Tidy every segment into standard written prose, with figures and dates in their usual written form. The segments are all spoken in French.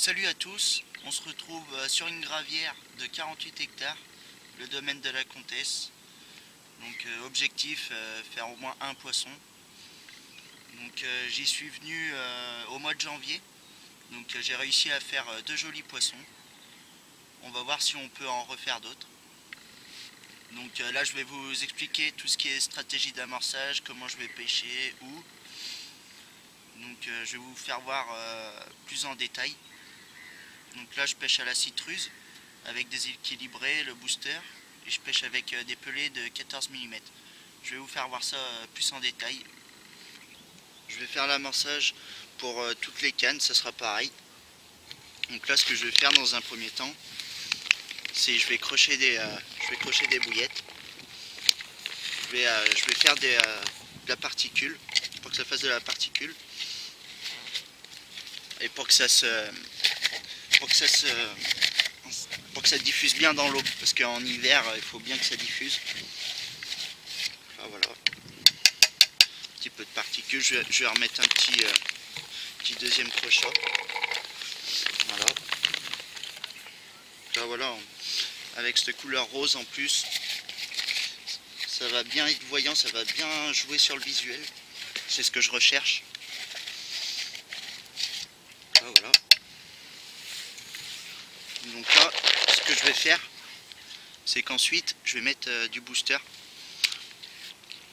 Salut à tous, on se retrouve sur une gravière de 48 hectares, le domaine de la Comtesse. Donc objectif, faire au moins un poisson. Donc j'y suis venu au mois de janvier, donc j'ai réussi à faire deux jolis poissons. On va voir si on peut en refaire d'autres. Donc là je vais vous expliquer tout ce qui est stratégie d'amorçage, comment je vais pêcher, où. Donc je vais vous faire voir plus en détail. Donc là je pêche à la citruse avec des équilibrés, le booster, et je pêche avec des pelets de 14 mm. Je vais vous faire voir ça plus en détail. Je vais faire l'amorçage pour toutes les cannes, ça sera pareil. Donc là ce que je vais faire dans un premier temps, c'est je vais crocher des bouillettes. Je vais faire de la particule, pour que ça fasse de la particule. Et pour que ça diffuse bien dans l'eau, parce qu'en hiver il faut bien que ça diffuse. Enfin, voilà, un petit peu de particules. Je vais remettre un petit deuxième crochet. Voilà. Là voilà, avec cette couleur rose en plus, ça va bien être voyant, ça va bien jouer sur le visuel. C'est ce que je recherche. Là, voilà. Donc là, ce que je vais faire, c'est qu'ensuite, je vais mettre du booster.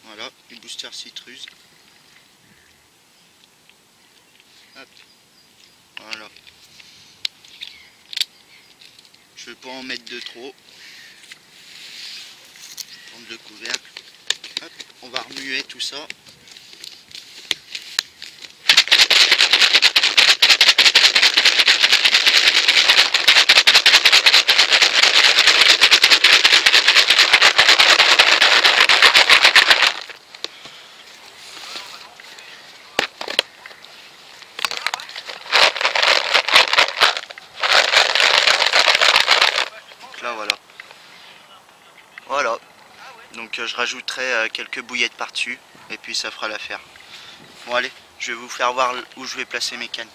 Voilà, du booster citruse. Hop. Voilà. Je ne vais pas en mettre de trop. Prendre le couvercle. Hop. On va remuer tout ça. Là voilà. Voilà. Donc je rajouterai quelques bouillettes par-dessus et puis ça fera l'affaire. Bon allez, je vais vous faire voir où je vais placer mes cannes.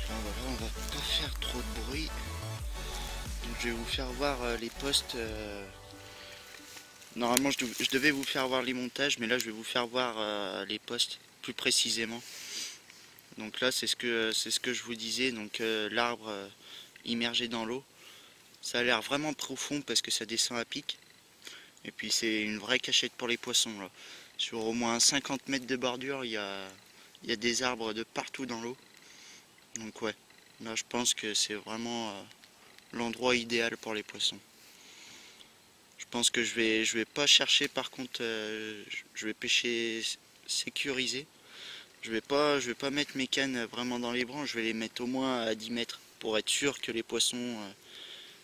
Là voilà, on va pas faire trop de bruit. Donc je vais vous faire voir les postes. Normalement je devais vous faire voir les montages, mais là je vais vous faire voir les postes plus précisément. Donc là c'est ce que je vous disais, donc l'arbre immergé dans l'eau. Ça a l'air vraiment profond parce que ça descend à pic. Et puis c'est une vraie cachette pour les poissons là. Sur au moins 50 mètres de bordure, il y a des arbres de partout dans l'eau. Donc ouais, là je pense que c'est vraiment l'endroit idéal pour les poissons. Je pense que je vais pas chercher, par contre je vais pêcher sécurisé. Je vais pas mettre mes cannes vraiment dans les branches, je vais les mettre au moins à 10 mètres pour être sûr que les poissons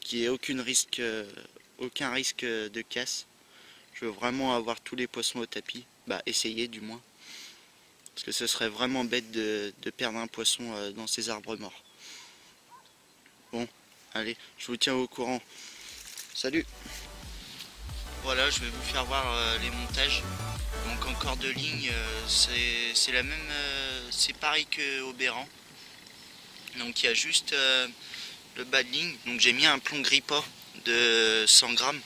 qu'il n'y ait aucun risque de casse. Je veux vraiment avoir tous les poissons au tapis, bah essayer du moins. Parce que ce serait vraiment bête de perdre un poisson dans ces arbres morts. Bon, allez, je vous tiens au courant. Salut! Voilà, je vais vous faire voir les montages. Donc en corde de ligne, c'est la même, c'est pareil qu'au Béran. Donc il y a juste le bas de ligne. Donc j'ai mis un plomb grippa de 100 grammes.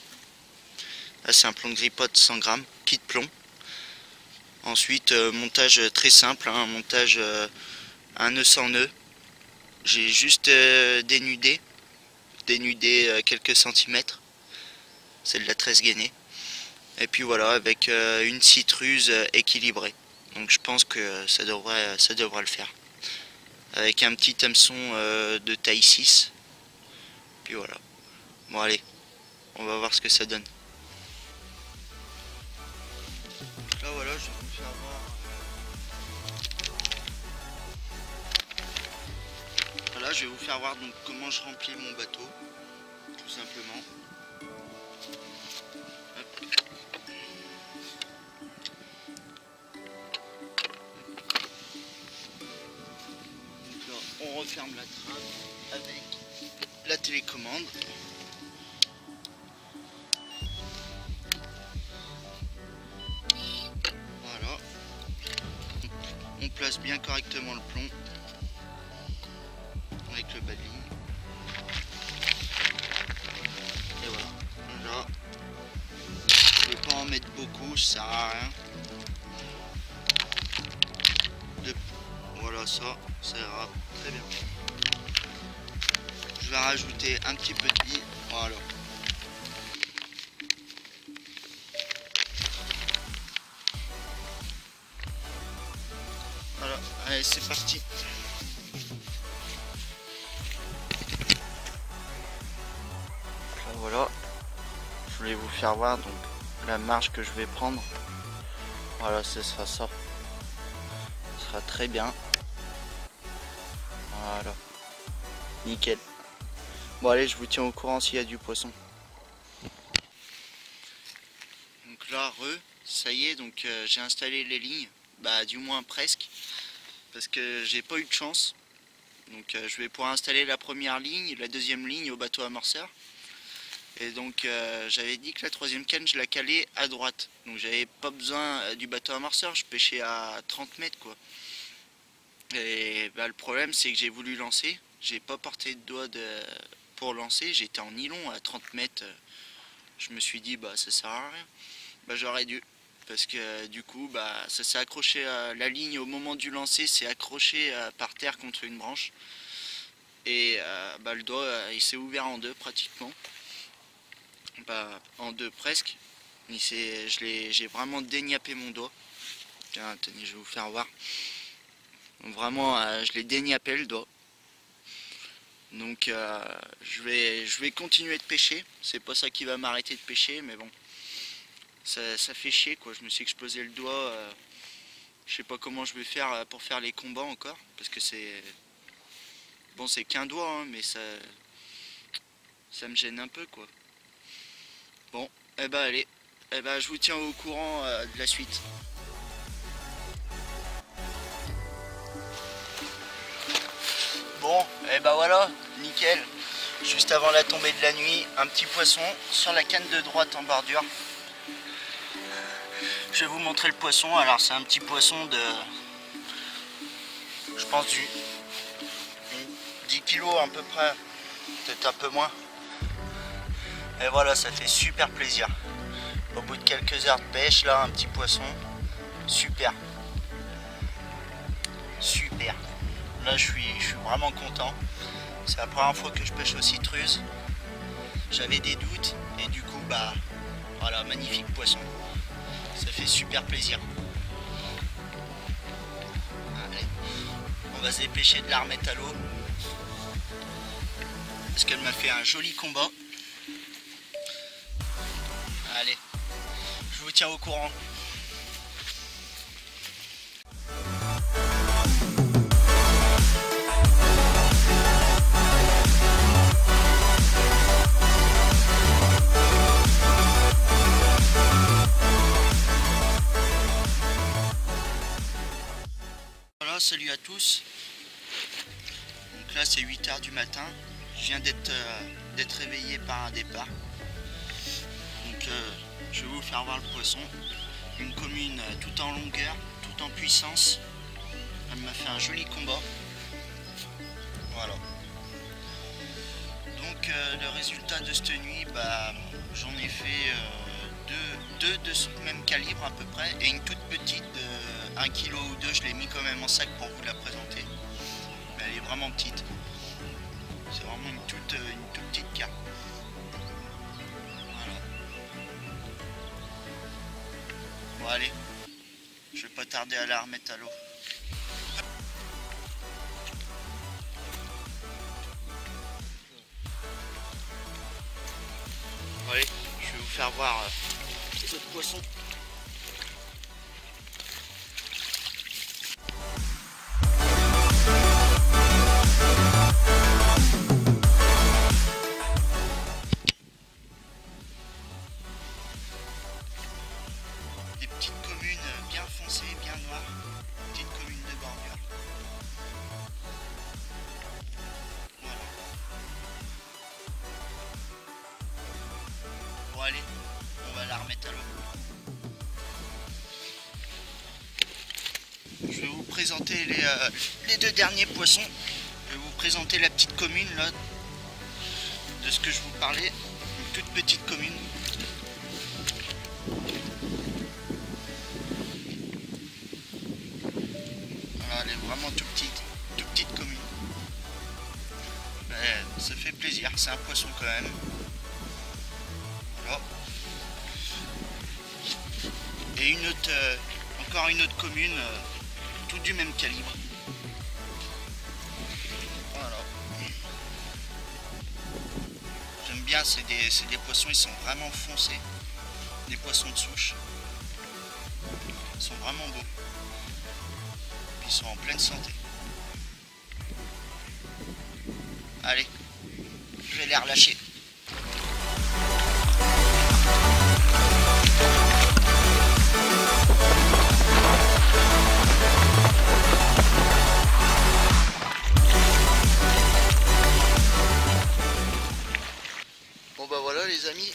Là c'est un plomb grippa de 100 grammes, kit plomb. Ensuite montage très simple, hein, montage un nœud sans nœud. J'ai juste dénudé quelques centimètres. C'est de la 13 gainée. Et puis voilà, avec une citruse équilibrée. Donc je pense que ça devrait le faire. Avec un petit hameçon de taille 6. Puis voilà. Bon allez, on va voir ce que ça donne. Là voilà, je vais vous faire voir. Voilà, je vais vous faire voir donc comment je remplis mon bateau, tout simplement. On referme la trappe avec la télécommande. place bien correctement le plomb avec le bas de ligne. Et voilà. Là, je ne vais pas en mettre beaucoup, ça sert à rien. Voilà, ça ira très bien. Je vais rajouter un petit peu de billes. Voilà. Voilà, allez, c'est parti. Voilà, je voulais vous faire voir donc la marge que je vais prendre. Voilà, ce sera ça. Ce sera très bien. Voilà, nickel. Bon allez, je vous tiens au courant s'il y a du poisson. Donc là, ça y est, donc j'ai installé les lignes, bah du moins presque, parce que j'ai pas eu de chance. Donc je vais pouvoir installer la première ligne, la deuxième ligne au bateau amorceur. Et donc j'avais dit que la troisième canne je la calais à droite. Donc j'avais pas besoin du bateau amorceur, je pêchais à 30 mètres quoi. Et bah, le problème c'est que j'ai voulu lancer, j'ai pas porté de doigt pour lancer, j'étais en nylon à 30 mètres. Je me suis dit bah ça sert à rien. Bah j'aurais dû. Parce que du coup bah ça s'est accroché à la ligne au moment du lancer, c'est accroché par terre contre une branche. Et bah, le doigt il s'est ouvert en deux pratiquement. Bah, en deux presque. J'ai vraiment déniappé mon doigt. Tiens, tenez, je vais vous faire voir. Donc, vraiment, je l'ai déniappé le doigt. Donc je vais continuer de pêcher. C'est pas ça qui va m'arrêter de pêcher, mais bon. Ça fait chier quoi. Je me suis explosé le doigt. Je sais pas comment je vais faire pour faire les combats encore. Parce que c'est. Bon, c'est qu'un doigt, hein, mais ça me gêne un peu quoi. Bon, eh ben allez, eh ben, je vous tiens au courant de la suite. Bon, et ben voilà, nickel. Juste avant la tombée de la nuit, un petit poisson sur la canne de droite en bordure. Je vais vous montrer le poisson. Alors c'est un petit poisson de, je pense du 10 kg à peu près, peut-être un peu moins. Et voilà, ça fait super plaisir. Au bout de quelques heures de pêche, là, un petit poisson, super. Super. Là, je suis vraiment content. C'est la première fois que je pêche aux citrus. J'avais des doutes et du coup, bah, voilà, magnifique poisson. Ça fait super plaisir. Allez, on va se dépêcher de la remettre à l'eau. Parce qu'elle m'a fait un joli combat. Allez, je vous tiens au courant. Voilà, salut à tous. Donc là c'est 8 h du matin. Je viens d'être réveillé par un départ. Donc je vais vous faire voir le poisson. Une commune tout en longueur, tout en puissance. Elle m'a fait un joli combat. Voilà. Donc le résultat de cette nuit, bah, j'en ai fait deux de ce même calibre à peu près. Et une toute petite de 1 kg ou 2, je l'ai mis quand même en sac pour vous la présenter. Mais elle est vraiment petite. C'est vraiment une toute petite carpe. Bon allez, je vais pas tarder à la remettre à l'eau. Allez, je vais vous faire voir ce poisson. Des petites communes bien foncées, bien noires. Petites communes de bordure. Voilà. Bon allez, on va la remettre à l'eau. Je vais vous présenter les deux derniers poissons. Je vais vous présenter la petite commune là, de ce que je vous parlais. Une toute petite commune. Voilà, elle est vraiment toute petite commune. Mais ça fait plaisir, c'est un poisson quand même. Voilà. Et une autre, encore une autre commune, tout du même calibre. Voilà. J'aime bien, c'est des poissons, ils sont vraiment foncés. Des poissons de souche. Ils sont vraiment beaux. Ils sont en pleine santé. Allez, je vais les relâcher. Bon bah voilà les amis,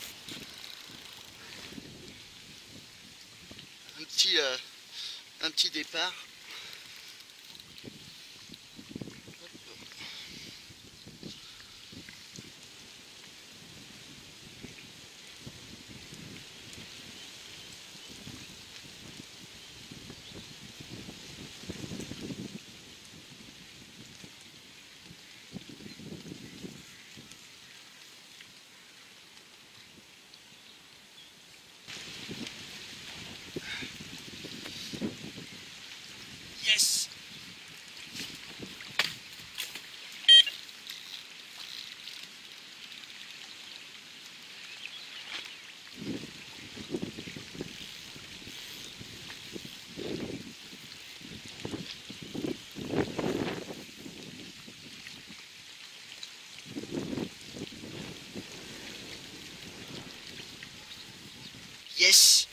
un petit départ. Yes! Yes!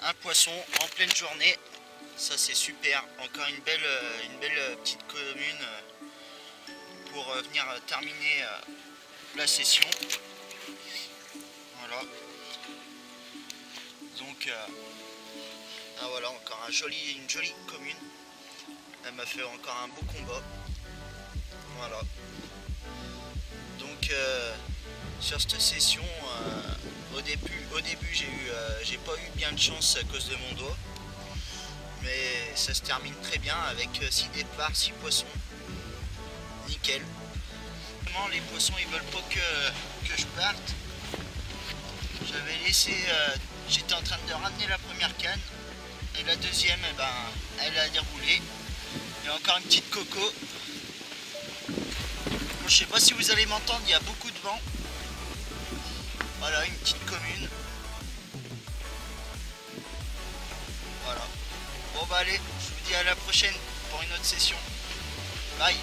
Un poisson en pleine journée. Ça c'est super, encore une belle petite commune pour venir terminer la session. Voilà. Donc ah voilà, encore une jolie commune. Elle m'a fait encore un beau combat. Voilà. Donc sur cette session, au début j'ai pas eu bien de chance à cause de mon doigt. Mais ça se termine très bien avec 6 départs, 6 poissons. Nickel. Les poissons ils veulent pas que je parte. J'avais laissé, j'étais en train de ramener la première canne. Et la deuxième, eh ben, elle a déroulé. Il y a encore une petite coco. Bon, je sais pas si vous allez m'entendre, il y a beaucoup de vent. Voilà, une petite commune. Voilà. Bon bah allez, je vous dis à la prochaine pour une autre session. Bye.